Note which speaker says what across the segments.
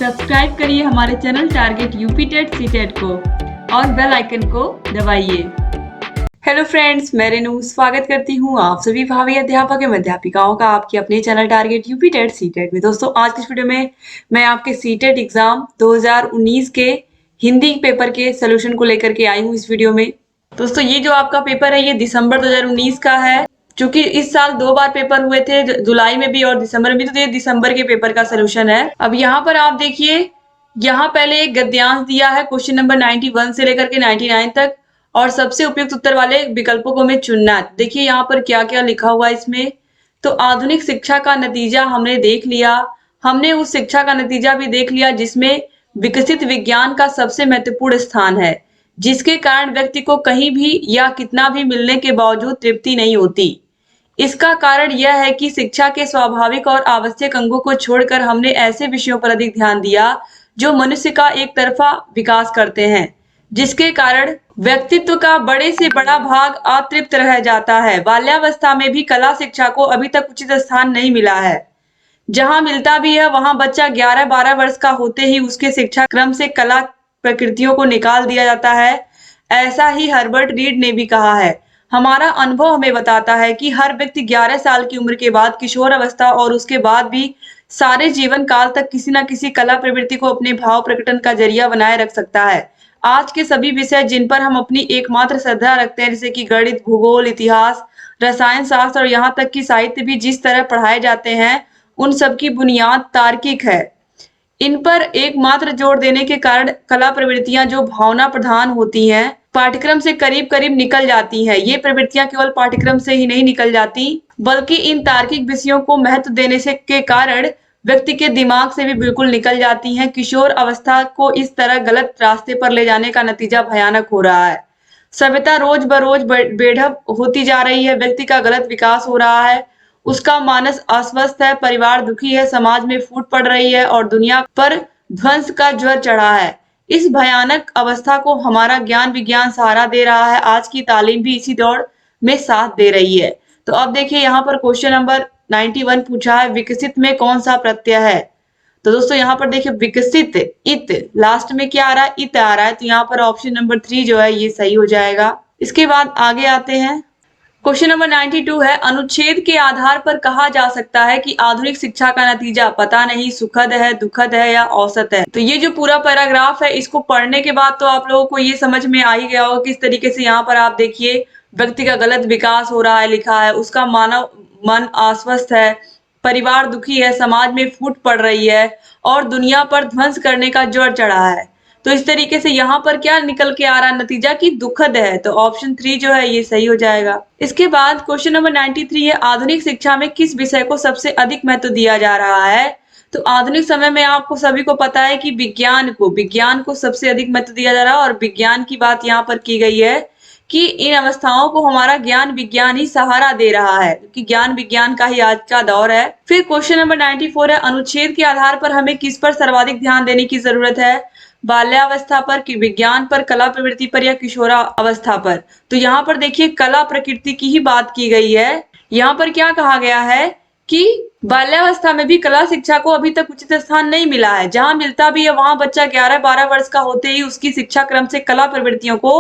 Speaker 1: Subscribe करिए हमारे channel target UP TET CTET को और बेल आइकन को दबाइए। हेलो फ्रेंड्स, मैं रेनू स्वागत करती हूँ आप सभी भावी अध्यापक एवं अध्यापिकाओं का आपके अपने channel target UP TET CTET में। दोस्तों, आज की वीडियो में मैं आपके सीटेट एग्जाम 2019 के हिंदी पेपर के सोल्यूशन को लेकर के आई हूँ इस वीडियो में। दोस्तों, ये जो आपका पेपर है ये दिसंबर 2019 का है। क्योंकि इस साल 2 बार पेपर हुए थे, जुलाई में भी और दिसंबर में भी, तो ये दिसंबर के पेपर का सोल्यूशन है। अब यहाँ पर आप देखिए, यहाँ पहले एक गद्यांश दिया है क्वेश्चन नंबर 91 से लेकर के 99 तक और सबसे उपयुक्त उत्तर वाले विकल्पों को हमें चुनना है। देखिए यहाँ पर क्या क्या लिखा हुआ है इसमें। तो आधुनिक शिक्षा का नतीजा हमने देख लिया, हमने उस शिक्षा का नतीजा भी देख लिया जिसमें विकसित विज्ञान का सबसे महत्वपूर्ण स्थान है, जिसके कारण व्यक्ति को कहीं भी या कितना भी मिलने के बावजूद तृप्ति नहीं होती। इसका कारण यह है कि शिक्षा के स्वाभाविक और आवश्यक अंगों को छोड़कर हमने ऐसे विषयों पर अधिक ध्यान दिया जो मनुष्य का एक तरफा विकास करते हैं, जिसके कारण व्यक्तित्व का बड़े से बड़ा भाग अतृप्त रह जाता है। बाल्यावस्था में भी कला शिक्षा को अभी तक उचित स्थान नहीं मिला है। जहां मिलता भी है वहां बच्चा 11-12 वर्ष का होते ही उसके शिक्षा क्रम से कला प्रकृतियों को निकाल दिया जाता है। ऐसा ही हर्बर्ट रीड ने भी कहा है। हमारा अनुभव हमें बताता है कि हर व्यक्ति 11 साल की उम्र के बाद किशोर अवस्था और उसके बाद भी सारे जीवन काल तक किसी न किसी कला प्रवृत्ति को अपने भाव प्रकटन का जरिया बनाए रख सकता है। आज के सभी विषय जिन पर हम अपनी एकमात्र श्रद्धा रखते हैं, जैसे कि गणित, भूगोल, इतिहास, रसायन शास्त्र और यहाँ तक कि साहित्य भी जिस तरह पढ़ाए जाते हैं, उन सब की बुनियाद तार्किक है। इन पर एकमात्र जोर देने के कारण कला प्रवृत्तियां जो भावना प्रधान होती हैं, पाठ्यक्रम से करीब करीब निकल जाती हैं। ये प्रवृत्तियां केवल पाठ्यक्रम से ही नहीं निकल जाती, बल्कि इन तार्किक विषयों को महत्व देने से के कारण व्यक्ति के दिमाग से भी बिल्कुल निकल जाती हैं। किशोर अवस्था को इस तरह गलत रास्ते पर ले जाने का नतीजा भयानक हो रहा है। सभ्यता रोज बरोज बेढप होती जा रही है, व्यक्ति का गलत विकास हो रहा है, उसका मानस अस्वस्थ है, परिवार दुखी है, समाज में फूट पड़ रही है और दुनिया पर ध्वंस का ज्वर चढ़ा है। इस भयानक अवस्था को हमारा ज्ञान विज्ञान सहारा दे रहा है। आज की तालीम भी इसी दौड़ में साथ दे रही है। तो अब देखिए यहाँ पर क्वेश्चन नंबर 91 पूछा है, विकसित में कौन सा प्रत्यय है। तो दोस्तों यहाँ पर देखिए विकसित, इत लास्ट में क्या आ रहा है, इत आ रहा है। तो यहाँ पर ऑप्शन नंबर 3 जो है ये सही हो जाएगा। इसके बाद आगे आते हैं, क्वेश्चन नंबर 92 है, अनुच्छेद के आधार पर कहा जा सकता है कि आधुनिक शिक्षा का नतीजा पता नहीं, सुखद है, दुखद है या औसत है। तो ये जो पूरा पैराग्राफ है, इसको पढ़ने के बाद तो आप लोगों को ये समझ में आ ही गया होगा किस तरीके से यहाँ पर आप देखिए व्यक्ति का गलत विकास हो रहा है, लिखा है, उसका मानव मन अस्वस्थ है, परिवार दुखी है, समाज में फूट पड़ रही है और दुनिया पर ध्वंस करने का जोर चढ़ा है। तो इस तरीके से यहाँ पर क्या निकल के आ रहा है नतीजा की दुखद है। तो ऑप्शन 3 जो है ये सही हो जाएगा। इसके बाद क्वेश्चन नंबर 93 है, आधुनिक शिक्षा में किस विषय को सबसे अधिक महत्व दिया जा रहा है। तो आधुनिक समय में आपको सभी को पता है कि विज्ञान को सबसे अधिक महत्व दिया जा रहा है और विज्ञान की बात यहाँ पर की गई है कि इन अवस्थाओं को हमारा ज्ञान विज्ञान ही सहारा दे रहा है, क्योंकि ज्ञान विज्ञान का ही आज का दौर है। फिर क्वेश्चन नंबर 94 है, अनुच्छेद के आधार पर हमें किस पर सर्वाधिक ध्यान देने की जरूरत है, बाल्यावस्था पर, कि विज्ञान पर, कला प्रवृत्ति पर या किशोरा अवस्था पर। तो यहाँ पर देखिए कला प्रकृति की ही बात की गई है। यहाँ पर क्या कहा गया है कि बाल्यावस्था में भी कला शिक्षा को अभी तक उचित स्थान नहीं मिला है। जहां मिलता भी है वहां बच्चा 11-12 वर्ष का होते ही उसकी शिक्षा क्रम से कला प्रवृत्तियों को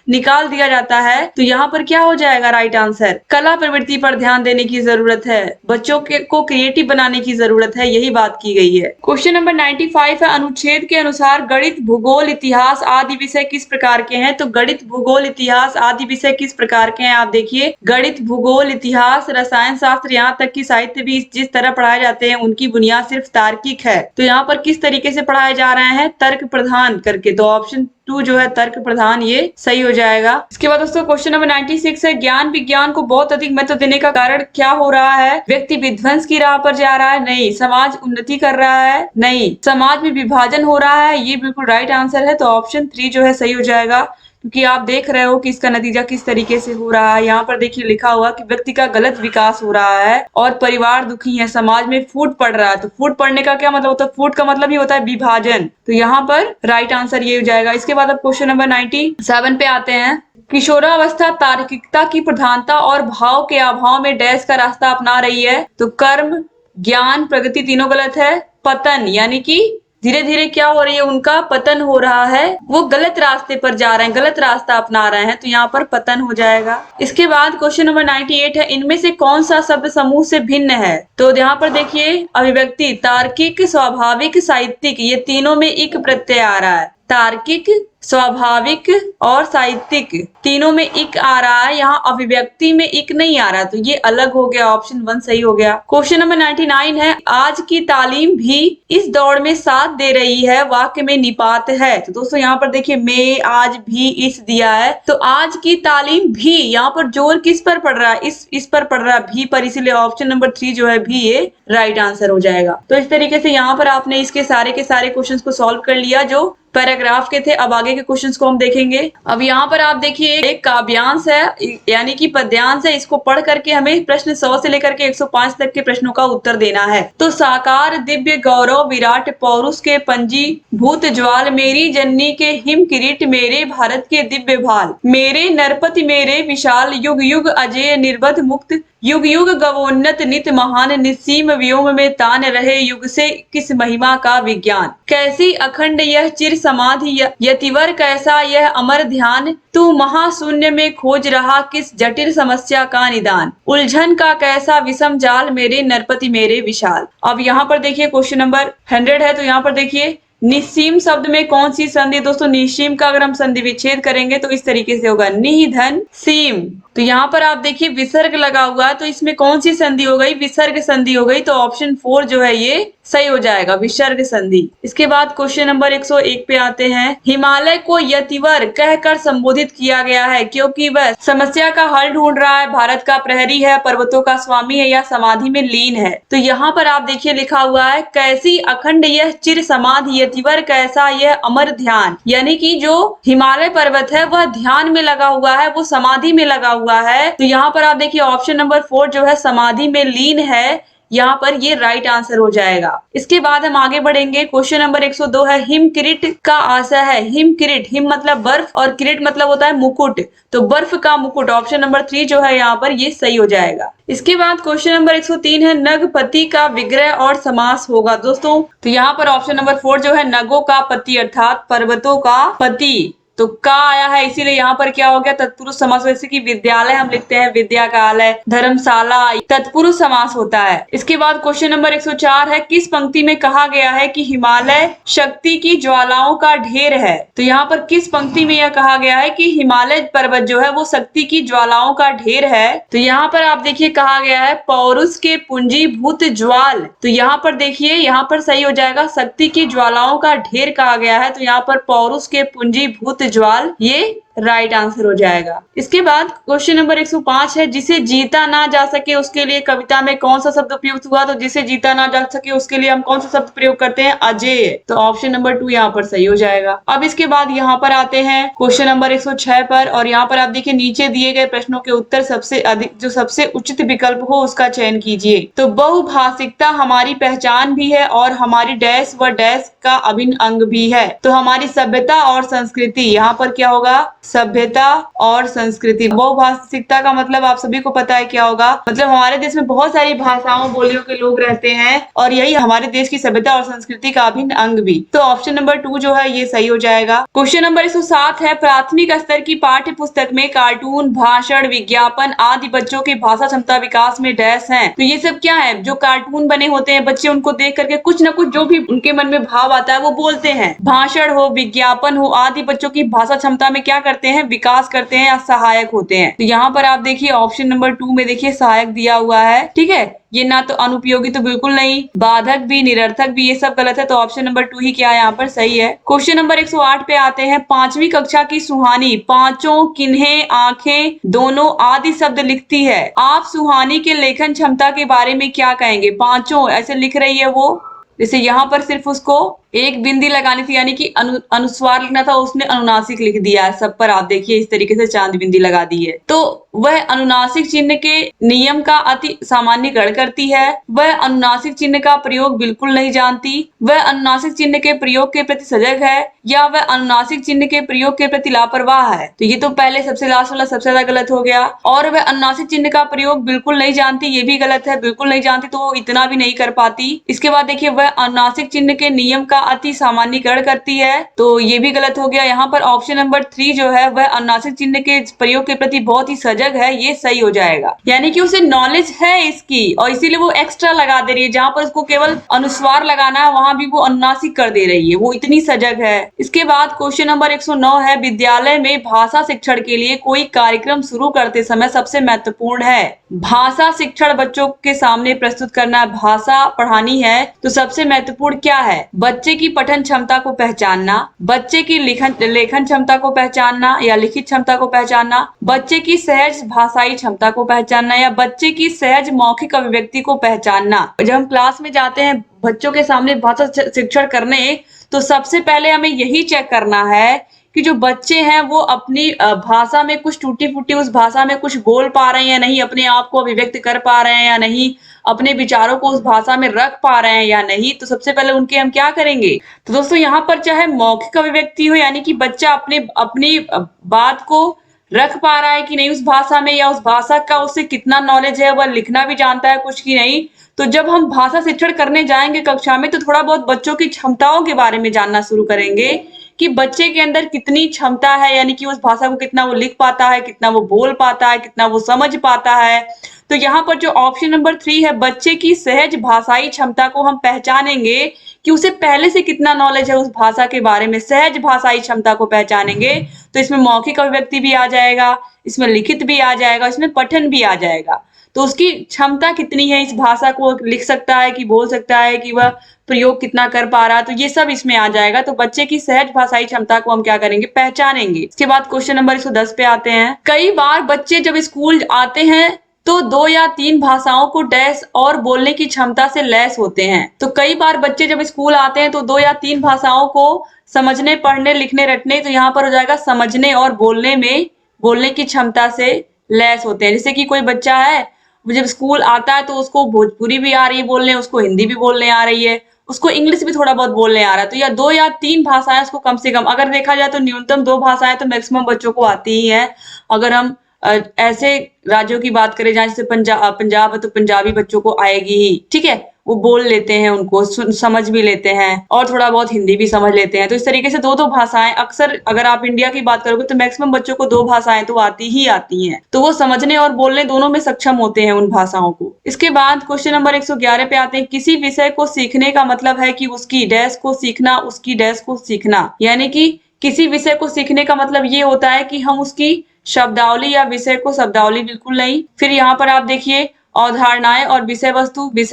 Speaker 1: निकाल दिया जाता है। तो यहाँ पर क्या हो जाएगा राइट आंसर, कला प्रवृत्ति पर ध्यान देने की जरूरत है, बच्चों को क्रिएटिव बनाने की जरूरत है, यही बात की गई है। क्वेश्चन नंबर 95 है, अनुच्छेद के अनुसार गणित, भूगोल, इतिहास आदि विषय किस प्रकार के हैं। तो गणित, भूगोल, इतिहास आदि विषय किस प्रकार के हैं। आप देखिए गणित, भूगोल, इतिहास, रसायन शास्त्र, यहाँ तक की साहित्य भी जिस तरह पढ़ाए जाते हैं उनकी बुनियाद सिर्फ तार्किक है। तो यहाँ पर किस तरीके से पढ़ाए जा रहे हैं, तर्क प्रधान करके। तो ऑप्शन 2 जो है तर्क प्रधान ये सही हो जाएगा। इसके बाद दोस्तों क्वेश्चन नंबर 96 है, ज्ञान विज्ञान को बहुत अधिक महत्व देने का कारण क्या हो रहा है। व्यक्ति विध्वंस की राह पर जा रहा है, नहीं। समाज उन्नति कर रहा है, नहीं। समाज में विभाजन हो रहा है, ये बिल्कुल राइट आंसर है। तो ऑप्शन 3 जो है सही हो जाएगा, क्योंकि आप देख रहे हो कि इसका नतीजा किस तरीके से हो रहा है। यहाँ पर देखिए लिखा हुआ कि व्यक्ति का गलत विकास हो रहा है और परिवार दुखी है, समाज में फूट पड़ रहा है। तो फूट पड़ने का क्या मतलब होता है, फूट का मतलब ही होता है विभाजन। तो यहाँ पर राइट आंसर ये हो जाएगा। इसके बाद अब क्वेश्चन नंबर 97 पे आते हैं, किशोरावस्था तार्किकता की प्रधानता और भाव के अभाव में डैश का रास्ता अपना रही है। तो कर्म, ज्ञान, प्रगति तीनों गलत है। पतन यानी कि धीरे धीरे क्या हो रही है, उनका पतन हो रहा है, वो गलत रास्ते पर जा रहे हैं, गलत रास्ता अपना रहे हैं, तो यहाँ पर पतन हो जाएगा। इसके बाद क्वेश्चन नंबर 98 है, इनमें से कौन सा शब्द समूह से भिन्न है? तो यहाँ पर देखिए अभिव्यक्ति, तार्किक, स्वाभाविक, साहित्यिक, ये तीनों में इक प्रत्यय आ रहा है। तार्किक, स्वाभाविक और साहित्यिक तीनों में इक आ रहा है, यहाँ अभिव्यक्ति में इक नहीं आ रहा, तो ये अलग हो गया, ऑप्शन 1 सही हो गया। क्वेश्चन नंबर 99 है, आज की तालीम भी इस दौड़ में साथ दे रही है, वाक्य में निपात है। तो दोस्तों यहाँ पर देखिए में, आज, भी, इस दिया है, तो आज की तालीम भी, यहाँ पर जोर किस पर पड़ रहा है? इस पर पड़ रहा है, भी पर, इसीलिए ऑप्शन नंबर 3 जो है भी, ये राइट आंसर हो जाएगा। तो इस तरीके से यहाँ पर आपने इसके सारे के सारे क्वेश्चंस को सॉल्व कर लिया जो पैराग्राफ के थे। अब आगे के क्वेश्चंस को हम देखेंगे। अब यहाँ पर आप देखिए एक काव्यांश है, यानी कि पद्यांश है, इसको पढ़ करके हमें प्रश्न 100 से लेकर के 105 तक के प्रश्नों का उत्तर देना है। तो साकार दिव्य गौरव विराट पौरुष के पंजी भूत ज्वाल, मेरी जननी के हिम किरीट, मेरे भारत के दिव्य भाल, मेरे नरपति मेरे विशाल, युग युग अजय निर्बध मुक्त, युग युग गवोन्नत नित महान, निस्सीम व्योम में तान रहे, युग से किस महिमा का विज्ञान, कैसी अखंड यह चिर समाधि, यतिवर कैसा यह अमर ध्यान, तू महाशून्य में खोज रहा किस जटिल समस्या का निदान, उलझन का कैसा विषम जाल, मेरे नरपति मेरे विशाल। अब यहाँ पर देखिए क्वेश्चन नंबर 100 है, तो यहाँ पर देखिए निस्सीम शब्द में कौन सी संधि? दोस्तों निस्सीम का अगर हम संधि विच्छेद करेंगे तो इस तरीके से होगा, निधन सीम। तो यहाँ पर आप देखिए विसर्ग लगा हुआ है, तो इसमें कौन सी संधि हो गई? विसर्ग संधि हो गई, तो ऑप्शन 4 जो है ये सही हो जाएगा, विसर्ग संधि। इसके बाद क्वेश्चन नंबर 101 पे आते हैं, हिमालय को यतिवर कहकर संबोधित किया गया है क्योंकि वह समस्या का हल ढूंढ रहा है, भारत का प्रहरी है, पर्वतों का स्वामी है, या समाधि में लीन है। तो यहाँ पर आप देखिए लिखा हुआ है, कैसी अखंड यह चिर समाधि, यतिवर कैसा यह अमर ध्यान, यानी कि जो हिमालय पर्वत है वह ध्यान में लगा हुआ है, वो समाधि में लगा हुआ है। तो यहाँ पर आप देखिए ऑप्शन नंबर 4 जो है समाधि में लीन है, यहाँ पर ये राइट आंसर हो जाएगा। इसके बाद हम आगे बढ़ेंगे। क्वेश्चन नंबर 102 है, हिम किरीट का आशय है। हिम किरीट, हिम मतलब बर्फ और किरीट मतलब होता है मुकुट, तो बर्फ का मुकुट, ऑप्शन नंबर 3 जो है यहाँ पर ये सही हो जाएगा। इसके बाद क्वेश्चन नंबर 103 है, नगपति का विग्रह और समास होगा। दोस्तों तो यहाँ पर ऑप्शन नंबर 4 जो है, नगों का पति अर्थात पर्वतों का पति, तो का आया है, इसीलिए यहाँ पर क्या हो गया, तत्पुरुष समास। जैसे कि विद्यालय हम लिखते हैं विद्यालय, धर्मशाला, तत्पुरुष समास होता है। इसके बाद क्वेश्चन नंबर 104 है, किस पंक्ति में कहा गया है कि हिमालय शक्ति की ज्वालाओं का ढेर है? तो यहाँ पर किस पंक्ति में यह कहा गया है कि हिमालय पर्वत जो है वो शक्ति की ज्वालाओं का ढेर है? तो यहाँ पर आप देखिए कहा गया है पौरुष के पुंजीभूत ज्वाल, तो यहाँ पर देखिए यहाँ पर सही हो जाएगा, शक्ति की ज्वालाओं का ढेर कहा गया है, तो यहाँ पर पौरुष के पुंजीभूत ज्वाल ये राइट आंसर हो जाएगा। इसके बाद क्वेश्चन नंबर 105 है, जिसे जीता ना जा सके उसके लिए कविता में कौन सा शब्द उपयुक्त हुआ? तो जिसे जीता ना जा सके उसके लिए हम कौन सा शब्द प्रयोग करते हैं? अजेय, तो ऑप्शन नंबर 2 यहाँ पर सही हो जाएगा। अब इसके बाद यहाँ पर आते हैं क्वेश्चन नंबर 106 पर, और यहाँ पर आप देखिए नीचे दिए गए प्रश्नों के उत्तर सबसे अधिक जो सबसे उचित विकल्प हो उसका चयन कीजिए। तो बहुभाषिकता हमारी पहचान भी है और हमारी डैश व डैश का अभिन्न अंग भी है, तो हमारी सभ्यता और संस्कृति, यहाँ पर क्या होगा? सभ्यता और संस्कृति। बहुभाषिकता का मतलब आप सभी को पता है क्या होगा, मतलब हमारे देश में बहुत सारी भाषाओं बोलियों के लोग रहते हैं और यही हमारे देश की सभ्यता और संस्कृति का अभिन्न अंग भी, तो ऑप्शन नंबर 2 जो है ये सही हो जाएगा। क्वेश्चन नंबर 107 है, प्राथमिक स्तर की पाठ्य पुस्तक में कार्टून, भाषण, विज्ञापन आदि बच्चों की भाषा क्षमता विकास में डैश है। तो ये सब क्या है? जो कार्टून बने होते हैं, बच्चे उनको देख करके कुछ न कुछ जो भी उनके मन में भाव आता है वो बोलते हैं। भाषण हो, विज्ञापन हो आदि बच्चों की भाषा क्षमता में क्या करते हैं? विकास करते हैं या सहायक होते हैं। तो यहाँ पर आप देखिए ऑप्शन नंबर 2 में देखिए सहायक दिया हुआ है, ठीक है। ये ना तो अनुपयोगी तो बिल्कुल नहीं, बाधक भी, निरर्थक भी, ये सब गलत है, तो ऑप्शन नंबर 2 ही क्या है यहाँ पर सही है। क्वेश्चन नंबर 108 पे आते हैं, 5वीं कक्षा की सुहानी पांचों किन्हें आंखें दोनों आदि शब्द लिखती है, आप सुहानी के लेखन क्षमता के बारे में क्या कहेंगे? पांचों ऐसे लिख रही है वो, जैसे यहाँ पर सिर्फ उसको एक बिंदी लगानी थी, यानी कि अनुस्वार लिखना था, उसने अनुनासिक लिख दिया है। सब पर आप देखिए इस तरीके से चांद बिंदी लगा दी है। तो वह अनुनासिक चिन्ह के नियम का अति सामान्यकरण करती है, वह अनुनासिक चिन्ह का प्रयोग बिल्कुल नहीं जानती, वह अनुनासिक चिन्ह के प्रयोग के प्रति सजग है, या वह अनुनासिक चिन्ह के प्रयोग के प्रति लापरवाह है। तो ये तो पहले सबसे लास्ट वाला सबसे ज्यादा गलत हो गया। और वह अनुनासिक चिन्ह का प्रयोग बिल्कुल नहीं जानती, ये भी गलत है। बिल्कुल नहीं जानती तो वो इतना भी नहीं कर पाती। इसके बाद देखिए वह अनुनासिक चिन्ह के नियम का अति सामान्यीकरण करती है, तो ये भी गलत हो गया। यहाँ पर ऑप्शन नंबर 3 जो है वह अनुनासिक चिन्ह के प्रयोग के प्रति बहुत ही सजग है, ये सही हो जाएगा। यानी कि उसे नॉलेज है इसकी और इसीलिए वो एक्स्ट्रा लगा दे रही है, जहां पर उसको केवल अनुस्वार लगाना है वहां भी वो अनुनासिक कर दे रही है, वो इतनी सजग है। इसके बाद क्वेश्चन नंबर 109 है, विद्यालय में भाषा शिक्षण के लिए कोई कार्यक्रम शुरू करते समय सबसे महत्वपूर्ण है। भाषा शिक्षण बच्चों के सामने प्रस्तुत करना, भाषा पढ़ानी है, तो सबसे महत्वपूर्ण क्या है? बच्चे की पठन क्षमता को पहचानना, बच्चे की लेखन क्षमता को पहचानना या लिखित क्षमता को पहचानना, बच्चे की सहज भाषाई क्षमता को पहचानना या बच्चे की सहज मौखिक अभिव्यक्ति को पहचानना। जब हम क्लास में जाते हैं बच्चों के सामने भाषा शिक्षण करने, तो सबसे पहले हमें यही चेक करना है कि जो बच्चे हैं वो अपनी भाषा में कुछ टूटी फूटी उस भाषा में कुछ बोल पा रहे हैं या नहीं, अपने आप को अभिव्यक्त कर पा रहे हैं या नहीं, अपने विचारों को उस भाषा में रख पा रहे हैं या नहीं। तो सबसे पहले उनके हम क्या करेंगे? तो दोस्तों यहाँ पर चाहे मौखिक अभिव्यक्ति हो, यानी कि बच्चा अपनी बात को रख पा रहा है कि नहीं उस भाषा में, या उस भाषा का उसे कितना नॉलेज है, वह लिखना भी जानता है कुछ की नहीं। तो जब हम भाषा शिक्षण करने जाएंगे कक्षा में, तो थोड़ा बहुत बच्चों की क्षमताओं के बारे में जानना शुरू करेंगे कि बच्चे के अंदर कितनी क्षमता है, यानी कि उस भाषा को कितना वो लिख पाता है, कितना वो बोल पाता है, कितना वो समझ पाता है। तो यहाँ पर जो ऑप्शन नंबर 3 है, बच्चे की सहज भाषाई क्षमता को हम पहचानेंगे कि उसे पहले से कितना नॉलेज है उस भाषा के बारे में, सहज भाषाई क्षमता को पहचानेंगे। तो इसमें मौखिक अभिव्यक्ति भी आ जाएगा, इसमें लिखित भी आ जाएगा, इसमें पठन भी आ जाएगा। तो उसकी क्षमता कितनी है, इस भाषा को लिख सकता है कि बोल सकता है, कि वह प्रयोग कितना कर पा रहा है, तो ये सब इसमें आ जाएगा। तो बच्चे की सहज भाषाई क्षमता को हम क्या करेंगे? पहचानेंगे। इसके बाद क्वेश्चन नंबर 110 पे आते हैं। कई बार बच्चे जब स्कूल आते हैं तो 2 या 3 भाषाओं को डैश और बोलने की क्षमता से लैस होते हैं। तो कई बार बच्चे जब स्कूल आते हैं तो 2 या 3 भाषाओं को समझने, पढ़ने, लिखने, रटने, तो यहाँ पर हो जाएगा समझने और बोलने की क्षमता से लैस होते हैं। जैसे कि कोई बच्चा है, वो जब स्कूल आता है तो उसको भोजपुरी भी आ रही है बोलने, उसको हिंदी भी बोलने आ रही है, उसको इंग्लिश भी थोड़ा बहुत बोलने आ रहा है। तो या 2 या 3 भाषाएं उसको कम से कम, अगर देखा जाए तो न्यूनतम 2 भाषाएं तो मैक्सिमम बच्चों को आती ही हैं। अगर हम ऐसे राज्यों की बात करें जहाँ जैसे पंजाब है तो पंजाबी बच्चों को आएगी ही, ठीक है, वो बोल लेते हैं, उनको समझ भी लेते हैं और थोड़ा बहुत हिंदी भी समझ लेते हैं। तो इस तरीके से 2-2 भाषाएं, अक्सर अगर आप इंडिया की बात करोगे तो मैक्सिमम बच्चों को 2 भाषाएं तो आती ही आती हैं। तो वो समझने और बोलने दोनों में सक्षम होते हैं उन भाषाओं को। इसके बाद क्वेश्चन नंबर 111 पे आते हैं। किसी विषय को सीखने का मतलब है कि उसकी डैश को सीखना, उसकी डैश को सीखना। यानी कि किसी विषय को सीखने का मतलब ये होता है कि हम उसकी शब्दावली या विषय को, शब्दावली बिल्कुल नहीं। फिर यहाँ पर आप देखिए अवधारणाएं और विषय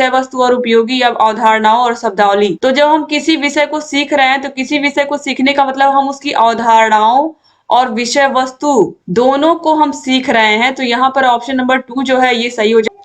Speaker 1: वस्तु और उपयोगी अवधारणाओं और शब्दावली। तो जब हम किसी विषय को सीख रहे हैं तो किसी विषय को सीखने का मतलब हम उसकी अवधारणाओं और विषय वस्तु दोनों को हम सीख रहे हैं। तो यहाँ पर ऑप्शन नंबर 2 जो है ये सही हो जाए।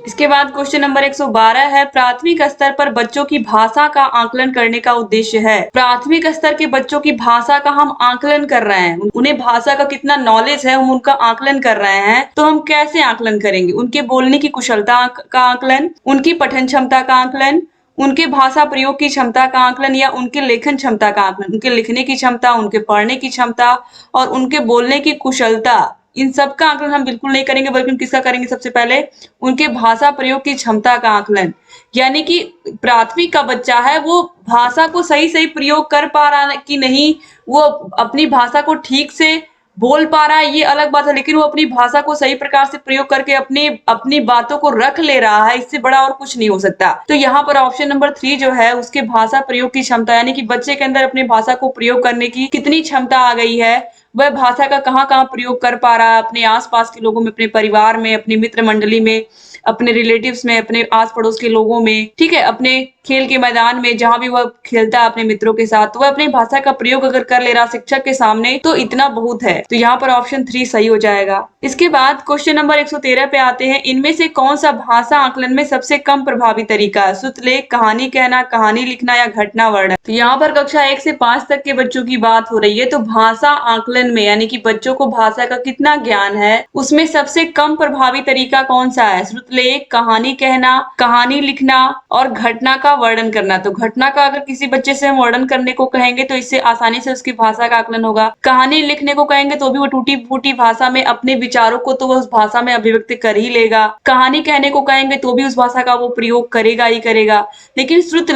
Speaker 1: इसके बाद क्वेश्चन नंबर 112 है। प्राथमिक स्तर पर बच्चों की भाषा का आकलन करने का उद्देश्य है। प्राथमिक स्तर के बच्चों की भाषा का हम आकलन कर रहे हैं, उन्हें भाषा का कितना नॉलेज है हम उनका आकलन कर रहे हैं। तो हम कैसे आकलन करेंगे? उनके बोलने की कुशलता का आकलन, उनकी पठन क्षमता का आकलन, उनके भाषा प्रयोग की क्षमता का आकलन या उनके लेखन क्षमता का आकलन, उनके लिखने की क्षमता, उनके पढ़ने की क्षमता और उनके बोलने की कुशलता, इन सब का आकलन हम बिल्कुल नहीं करेंगे, बल्कि हम किसका करेंगे? सबसे पहले उनके भाषा प्रयोग की क्षमता का आकलन। यानी कि प्राथमिक का बच्चा है वो भाषा को सही सही प्रयोग कर पा रहा है कि नहीं, वो अपनी भाषा को ठीक से बोल पा रहा है ये अलग बात है, लेकिन वो अपनी भाषा को सही प्रकार से प्रयोग करके अपनी बातों को रख ले रहा है, इससे बड़ा और कुछ नहीं हो सकता। तो यहाँ पर ऑप्शन नंबर 3 जो है उसके भाषा प्रयोग की क्षमता, यानी कि बच्चे के अंदर अपनी भाषा को प्रयोग करने की कितनी क्षमता आ गई है, वह भाषा का कहाँ प्रयोग कर पा रहा है अपने आसपास के लोगों में, अपने परिवार में, अपनी मित्र मंडली में, अपने रिलेटिव्स में, अपने आस पड़ोस के लोगों में, ठीक है, अपने खेल के मैदान में, जहां भी वह खेलता है अपने मित्रों के साथ, तो वह अपनी भाषा का प्रयोग अगर कर ले रहा शिक्षक के सामने तो इतना बहुत है। तो यहाँ पर ऑप्शन 3 सही हो जाएगा। इसके बाद क्वेश्चन नंबर 113 पे आते हैं। इनमें से कौन सा भाषा आकलन में सबसे कम प्रभावी तरीका है? श्रुतलेख, कहानी कहना, कहानी लिखना या घटना वर्णन। तो यहाँ पर कक्षा 1 से 5 तक के बच्चों की बात हो रही है। तो भाषा आकलन में, यानी कि बच्चों को भाषा का कितना ज्ञान है, उसमें सबसे कम प्रभावी तरीका कौन सा है? श्रुतलेख, लेख, कहानी कहना, कहानी लिखना और घटना का वर्णन करना। तो घटना का अगर किसी बच्चे से हम वर्णन करने को कहेंगे तो इससे आसानी से उसकी भाषा का आकलन होगा। कहानी लिखने को कहेंगे तो भी वो टूटी फूटी भाषा में अपने विचारों को तो वो उस भाषा में अभिव्यक्त कर ही लेगा। कहानी कहने को कहेंगे तो भी उस भाषा का वो प्रयोग करेगा ही करेगा। लेकिन श्रुत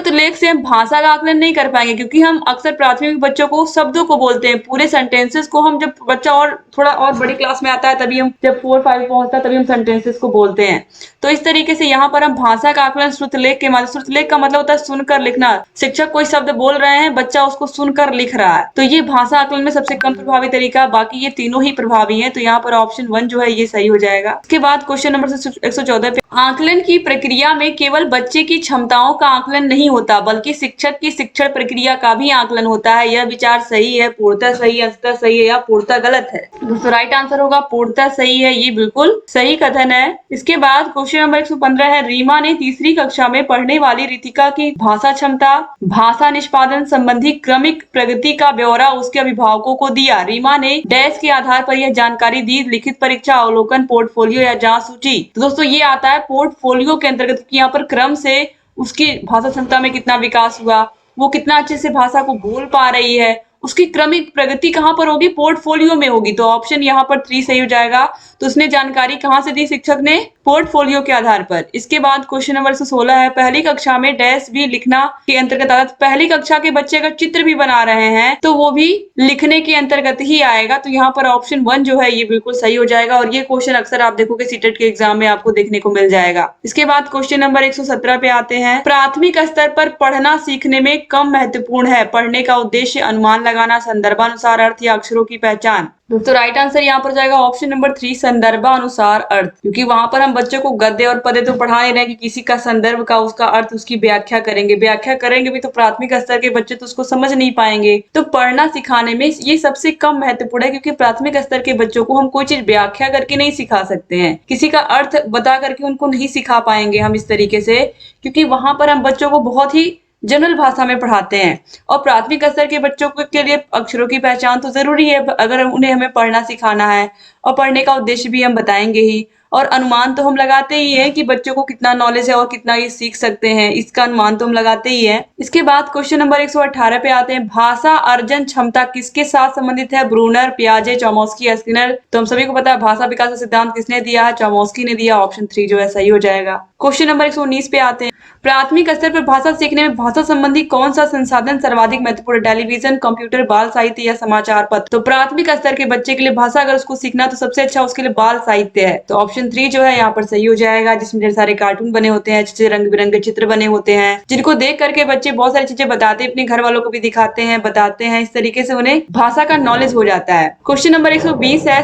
Speaker 1: लेख से हम भाषा का आकलन नहीं कर पाएंगे, क्योंकि हम अक्सर प्राथमिक बच्चों को शब्दों को बोलते हैं। पूरे सेंटेंसेस को हम, जब बच्चा और थोड़ा और बड़ी क्लास में आता है तभी हम, जब 4-5 पहुंचता है तभी हम सेंटेंसेस को बोलते हैं। तो इस तरीके से यहाँ पर हम भाषा का आकलन श्रुतलेख के माध्यम। श्रुतलेख का मतलब होता है सुनकर लिखना। शिक्षक कोई शब्द बोल रहे हैं, बच्चा उसको सुनकर लिख रहा है, तो ये भाषा आकलन में सबसे कम प्रभावी तरीका। बाकी ये तीनों ही प्रभावी हैं, तो यहाँ पर ऑप्शन 1 जो है ये सही हो जाएगा। इसके बाद क्वेश्चन नंबर 114 पे, आकलन की प्रक्रिया में केवल बच्चे की क्षमताओं का आकलन नहीं होता, बल्कि शिक्षक की शिक्षण प्रक्रिया का भी आकलन होता है। यह विचार सही है, पूर्णतः सही है, अंशतः सही है या पूर्णतः गलत है? तो राइट आंसर होगा पूर्णतः सही है। ये बिल्कुल सही कथन है। इसके बाद क्वेश्चन नंबर 115 है, रीमा ने तीसरी कक्षा में पढ़ने वाली रितिका की भाषा क्षमता, भाषा निष्पादन संबंधी क्रमिक प्रगति का ब्यौरा उसके अभिभावकों को दिया। रीमा ने डैश के आधार पर यह जानकारी दी, लिखित परीक्षा, अवलोकन, पोर्टफोलियो या जांच सूची। तो दोस्तों ये आता है पोर्टफोलियो के अंतर्गत, कि यहाँ पर क्रम से उसकी भाषा क्षमता में कितना विकास हुआ, वो कितना अच्छे से भाषा को बोल पा रही है, उसकी क्रमिक प्रगति कहाँ पर होगी? पोर्टफोलियो में होगी। तो ऑप्शन यहाँ पर 3 सही हो जाएगा। तो उसने जानकारी कहाँ से दी शिक्षक ने? पोर्टफोलियो के आधार पर। इसके बाद क्वेश्चन नंबर 116 है, पहली कक्षा में डैश भी लिखना के अंतर्गत आता है। पहली कक्षा के बच्चे अगर चित्र भी बना रहे हैं तो वो भी लिखने के अंतर्गत ही आएगा। तो यहाँ पर ऑप्शन 1 जो है ये बिल्कुल सही हो जाएगा। और ये क्वेश्चन अक्सर आप देखोगे सीटेट के एग्जाम में आपको देखने को मिल जाएगा। इसके बाद क्वेश्चन नंबर 117 पे आते हैं, प्राथमिक स्तर पर पढ़ना सीखने में कम महत्वपूर्ण है, पढ़ने का उद्देश्य, अनुमान लगाना, संदर्भानुसार अर्थ या अक्षरों की पहचान। तो राइट आंसर यहाँ पर जाएगा ऑप्शन नंबर 3, संदर्भानुसार अर्थ। क्योंकि वहां पर हम बच्चों को गद्य और पद्य तो पढ़ा नहीं रहे कि किसी का संदर्भ का, उसका अर्थ, उसकी व्याख्या करेंगे। व्याख्या करेंगे भी तो प्राथमिक स्तर के बच्चे तो उसको समझ नहीं पाएंगे। तो पढ़ना सिखाने में ये सबसे कम महत्वपूर्ण है, क्योंकि प्राथमिक स्तर के बच्चों को हम कोई चीज व्याख्या करके नहीं सिखा सकते हैं, किसी का अर्थ बता करके उनको नहीं सिखा पाएंगे हम इस तरीके से, क्योंकि वहां पर हम बच्चों को बहुत ही जनरल भाषा में पढ़ाते हैं। और प्राथमिक स्तर के बच्चों के लिए अक्षरों की पहचान तो जरूरी है, अगर उन्हें हमें पढ़ना सिखाना है, और पढ़ने का उद्देश्य भी हम बताएंगे ही। और अनुमान तो हम लगाते ही हैं कि बच्चों को कितना नॉलेज है और कितना ये सीख सकते हैं, इसका अनुमान तो हम लगाते ही हैं। इसके बाद क्वेश्चन नंबर 118 पे आते हैं, भाषा अर्जन क्षमता किसके साथ संबंधित है? ब्रूनर, पियाजे, चोमस्की, स्किनर। तो हम सभी को पता है भाषा विकास का सिद्धांत किसने दिया है? चोमस्की ने दिया। ऑप्शन 3 जो है सही हो जाएगा। क्वेश्चन नंबर 119 पे आते हैं, प्राथमिक स्तर पर भाषा सीखने में भाषा संबंधी कौन सा संसाधन सर्वाधिक महत्वपूर्ण? टेलीविजन, कंप्यूटर, बाल साहित्य या समाचार पत्र। तो प्राथमिक स्तर के बच्चे के लिए भाषा अगर उसको सीखना तो सबसे अच्छा उसके लिए बाल साहित्य है। तो ऑप्शन 3 जो है यहाँ पर सही हो जाएगा, जिसमें ढेर सारे कार्टून बने होते हैं, अच्छे रंग बिरंगे चित्र बने होते हैं, जिनको देख करके बच्चे बहुत सारी चीजें बताते हैं, अपने घर वालों को भी दिखाते हैं, बताते हैं। इस तरीके से उन्हें भाषा का नॉलेज हो जाता है। क्वेश्चन नंबर 120 है,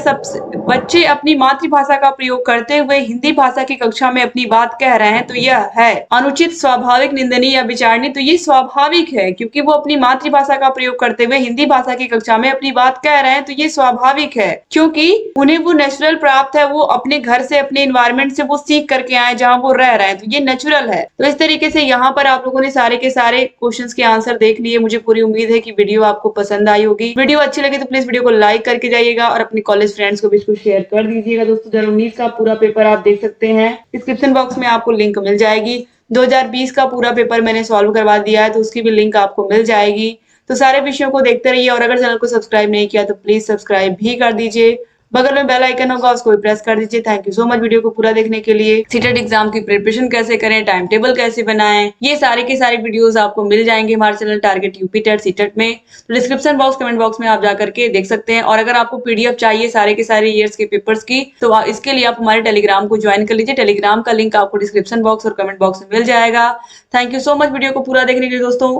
Speaker 1: बच्चे अपनी मातृभाषा का प्रयोग करते हुए हिंदी भाषा की कक्षा में अपनी बात कह रहे हैं, तो यह है अनुचित, स्वाभाविक, निंदनीय या विचारणीय। तो ये स्वाभाविक है, क्योंकि वो अपनी मातृभाषा का प्रयोग करते हुए हिंदी भाषा की कक्षा में अपनी बात कह रहे हैं, तो ये स्वाभाविक है, क्योंकि उन्हें वो नेचुरल प्राप्त है, वो अपने घर से, अपने इन्वायरमेंट से वो सीख करके आए जहाँ वो रह रहे हैं, तो ये नेचुरल है। तो इस तरीके से यहाँ पर आप लोगों ने सारे के सारे क्वेश्चंस के आंसर देख लिए। मुझे पूरी उम्मीद है कि वीडियो आपको पसंद आई होगी। वीडियो अच्छी लगी तो प्लीज वीडियो को लाइक करके जाइएगा और अपने कॉलेज फ्रेंड्स को भी इसको शेयर कर दीजिएगा। दोस्तों 2019 का पूरा पेपर आप देख सकते हैं, डिस्क्रिप्शन बॉक्स में आपको लिंक मिल जाएगी। 2020 का पूरा पेपर मैंने सॉल्व करवा दिया है, तो उसकी भी लिंक आपको मिल जाएगी। तो सारे विषयों को देखते रहिए, और अगर चैनल को सब्सक्राइब नहीं किया तो प्लीज सब्सक्राइब भी कर दीजिए। बगल में बेल आइकन होगा, उसको भी प्रेस कर दीजिए। Thank you so much video को पूरा देखने के लिए। सीटेट एग्जाम की प्रिपरेशन कैसे करें, टाइम टेबल कैसे बनाएं, ये सारे के सारे वीडियोस आपको मिल जाएंगे हमारे channel target UP TET CTET में। तो डिस्क्रिप्शन बॉक्स, कमेंट बॉक्स में आप जाकर के देख सकते हैं। और अगर आपको पीडीएफ चाहिए सारे के सारे ईयर्स के पेपर्स की, तो इसके लिए आप हमारे टेलीग्राम को ज्वाइन कर लीजिए। टेलीग्राम का लिंक आपको डिस्क्रिप्शन बॉक्स और कमेंट बॉक्स में मिल जाएगा। Thank you so much video को पूरा देखने के लिए दोस्तों।